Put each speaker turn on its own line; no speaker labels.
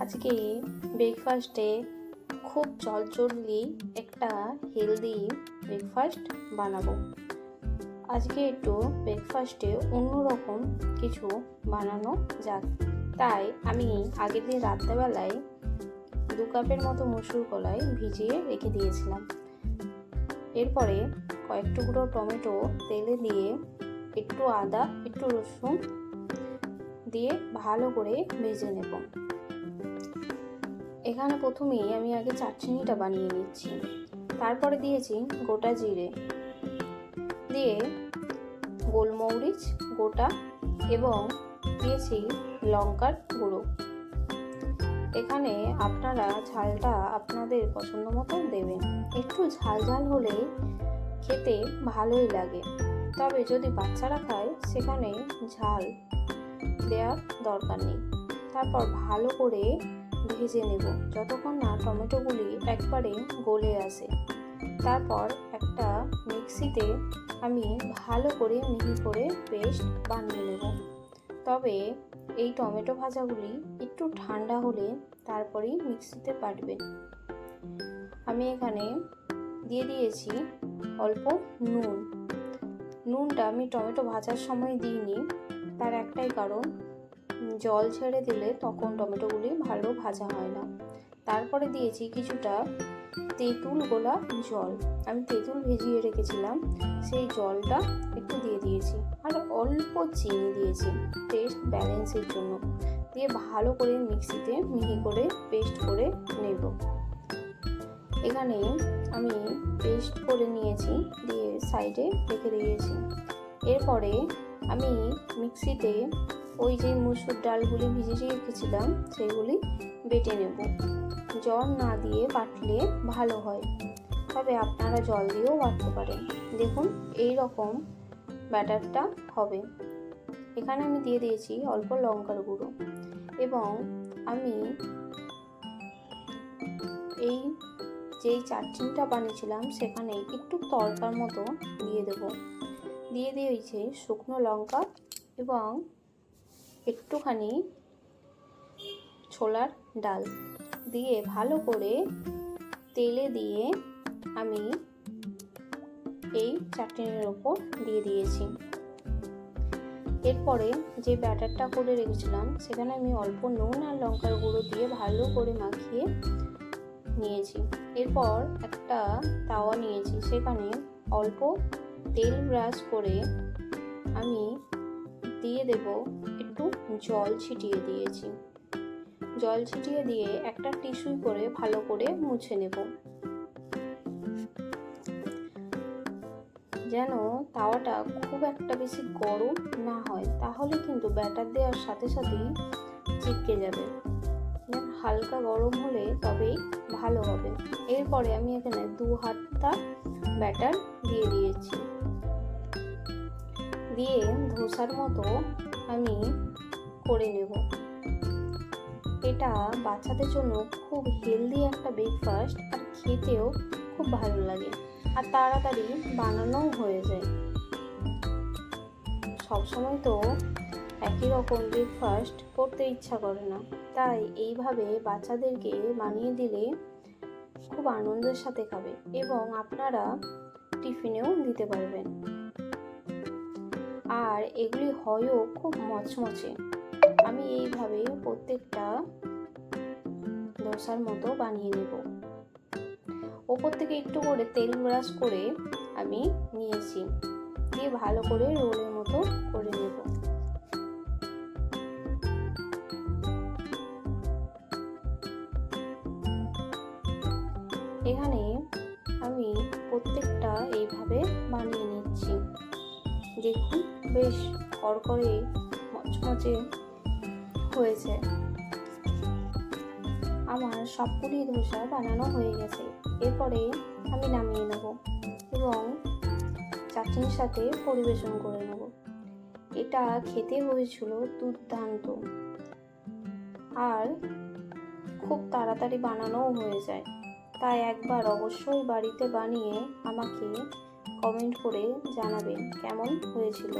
আজকে ব্রেকফাস্টে খুব জলদি একটা হেলদি ব্রেকফাস্ট বানাবো। আজকে একটু ব্রেকফাস্টে অন্যরকম কিছু বানানো যাক, তাই আমি আগের দিন রাত্রেবেলায় 2 কাপের মতো মসুর কলাই ভিজিয়ে রেখে দিয়েছিলাম। এরপরে কয়েক টুকরো টমেটো তেলে দিয়ে একটু আদা একটু রসুন দিয়ে ভালো করে ভেজে নেব। এখানে প্রথমেই আমি আগে চাটনিটা বানিয়ে নিচ্ছি। তারপরে দিয়েছি গোটা জিরে, দিয়ে গোলমরিচ গোটা এবং দিয়েছি লঙ্কার গুঁড়ো। এখানে আপনারা ঝালটা আপনাদের পছন্দ মতো দেবেন। একটু ঝাল ঝাল হলে খেতে ভালোই লাগে, তবে যদি বাচ্চারা খায় সেখানে ঝাল দেওয়ার দরকার নেই। তারপর ভালো করে ভেজে নেব যতক্ষণ না টমেটোগুলি একবারে গলে আসে। তারপর একটা মিক্সিতে আমি ভালো করে মিহি করে পেস্ট বানিয়ে নেব। তবে এই টমেটো ভাজাগুলি একটু ঠান্ডা হলে তারপরেই মিক্সিতে বাটবেন। আমি এখানে দিয়ে দিয়েছি অল্প নুনটা আমি টমেটো ভাজার সময় দিইনি, তার একটাই কারণ, জল ছেড়ে দিলে তখন টমেটোগুলি ভালো ভাজা হয় না। তারপরে দিয়েছি কিছুটা তেঁতুল গোলা জল, আমি তেঁতুল ভিজিয়ে রেখেছিলাম, সেই জলটা একটু দিয়ে দিয়েছি। আর অল্প চিনি দিয়েছি টেস্ট ব্যালেন্সের জন্য। দিয়ে ভালো করে মিক্সিতে মিহি করে পেস্ট করে নেব। এখানে আমি পেস্ট করে নিয়েছি, দিয়ে সাইডে রেখে দিয়েছি। এরপরে আমি মিক্সিতে ওই যে মসুর ডালগুলি ভিজিয়ে রেখেছিলাম সেগুলি বেটে নেব। জল না দিয়ে বাটলে ভালো হয়, তবে আপনারা জল দিয়েও বাটতে পারেন। দেখুন এই রকম ব্যাটারটা হবে। এখানে আমি দিয়ে দিয়েছি অল্প লঙ্কার গুঁড়ো এবং আমি এই যেই চাটনিটা বানিয়েছিলাম সেখানে একটু তড়কার মতো দিয়ে দেব। দিয়ে দিয়েছি শুকনো লঙ্কা এবং একটুখানি ছোলার ডাল দিয়ে ভালো করে তেলে দিয়ে আমি এই চাটনির ওপর দিয়ে দিয়েছি। এরপরে যে ব্যাটারটা করে রেখেছিলাম সেখানে আমি অল্প নুন আর লঙ্কার গুঁড়ো দিয়ে ভালো করে মাখিয়ে নিয়েছি। এরপর একটা তাওয়া নিয়েছি, সেখানে অল্প তেল ব্রাশ করে আমি দিয়ে দেব একটু জল ছিটিয়ে দিয়েছি। জল ছিটিয়ে দিয়ে একটা টিস্যু করে ভালো করে মুছে নেব, যেন তাওয়াটা খুব একটা বেশি গরম না হয়, তাহলে কিন্তু ব্যাটার দেওয়ার সাথে সাথেই চিপকে যাবে। হালকা গরম হলে তবেই ভালো হবে। এরপরে আমি এখানে 2 হাতা ব্যাটার দিয়ে দিয়েছি, দিয়ে ধোসার মতো আমি করে নেব। এটা বাচ্চাদের জন্য খুব হেলদি একটা ব্রেকফাস্ট, আর খেতেও খুব ভালো লাগে আর তাড়াতাড়ি বানানোও হয়ে যায়। সবসময় তো একই রকম ব্রেকফাস্ট করতে ইচ্ছা করে না, তাই এইভাবে বাচ্চাদেরকে বানিয়ে দিলে খুব আনন্দের সাথে খাবে এবং আপনারা টিফিনেও দিতে পারবেন। আর এগুলি হয়ও খুব মচমচে। আমি এইভাবে প্রত্যেকটা ধোসার মতো বানিয়ে নেব। ওপর থেকে একটু করে তেল ব্রাশ করে আমি নিয়েছি, দিয়ে ভালো করে রোলের মতো করে নেব। এখানে আমি প্রত্যেকটা এইভাবে বানিয়ে নিচ্ছি। দেখুন বেশ কড়কড়ে মচমচে হয়েছে। আমার সবগুলি ধোসা বানানো হয়ে গেছে। এরপরে আমি নামিয়ে নেব এবং চাটনির সাথে পরিবেশন করে নেব। এটা খেতে হয়েছিল দুর্দান্ত, আর খুব তাড়াতাড়ি বানানোও হয়ে যায়। তাই একবার অবশ্যই বাড়িতে বানিয়ে আমাকে কমেন্ট করে জানাবেন কেমন হয়েছিল।